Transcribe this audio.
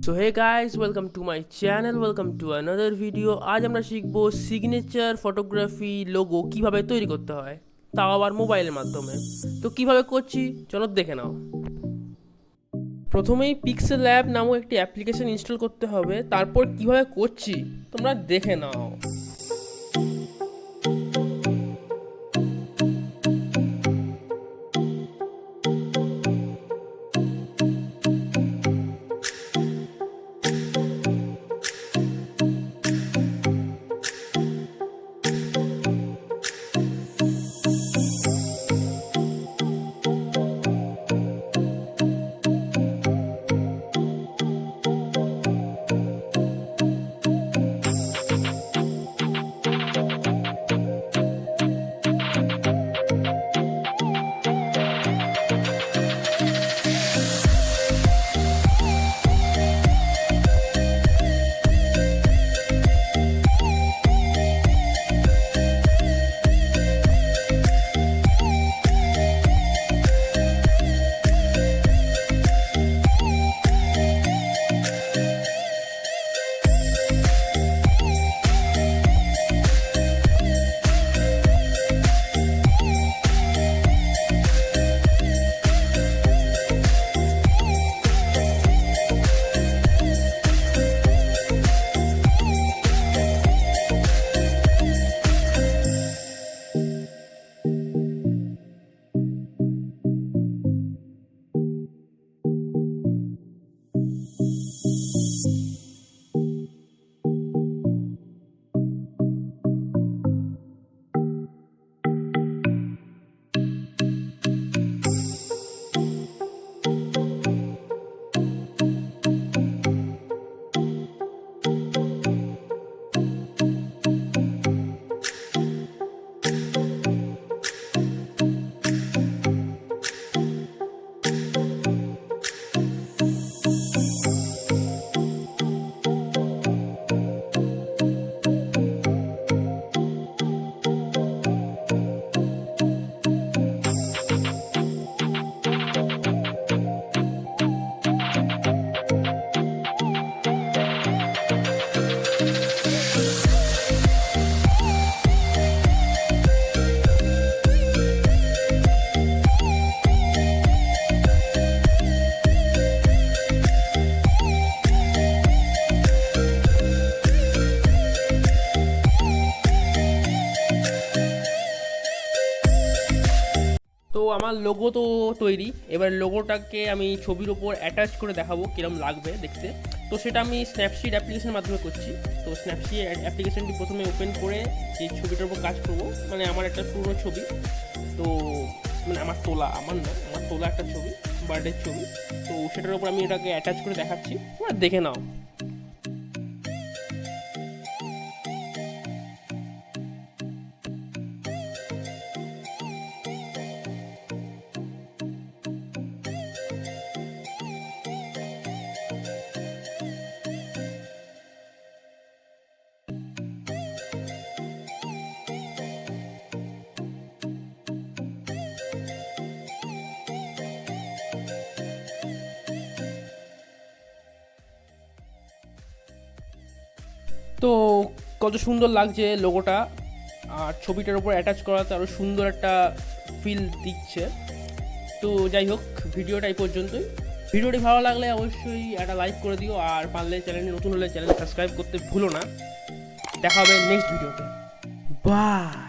So hey guys, welcome to my channel, welcome to another video. আজ আমরা শিখবো signature photography logo কিভাবে তৈরি করতে হয়, তাও আবার মোবাইলের মাধ্যমে। তো কিভাবে করছি চলো দেখে নাও। প্রথমেই পিক্সেল ল্যাব নামক একটি অ্যাপ্লিকেশন ইনস্টল করতে হবে, তারপর কিভাবে করছি তোমরা দেখে নাও। তো আমার লোগো তো তৈরি। এবার লোগোটাকে আমি ছবির ওপর অ্যাটাচ করে দেখাবো কীরকম লাগবে দেখতে। তো সেটা আমি স্ন্যাপশিট অ্যাপ্লিকেশনের মাধ্যমে করছি। তো স্ন্যাপশিট অ্যাপ্লিকেশনটি প্রথমে ওপেন করে যে ছবিটার উপর কাজ করবো, মানে আমার একটা পুরনো ছবি, তো মানে আমার তোলা একটা ছবি, বার্থডের ছবি। তো সেটার উপর আমি এটাকে অ্যাটাচ করে দেখাচ্ছি, দেখে নাও। তো কত সুন্দর লাগছে লোগোটা, আর ছবিটার উপর অ্যাটাচ করাতে আরও সুন্দর একটা ফিল দিচ্ছে। তো যাই হোক, ভিডিওটা এই পর্যন্তই। ভিডিওটি ভালো লাগলে অবশ্যই একটা লাইক করে দিও, আর পারলে চ্যানেলে নতুন হলে চ্যানেল সাবস্ক্রাইব করতে ভুলো না। দেখা হবে নেক্সট ভিডিওতে। বাই।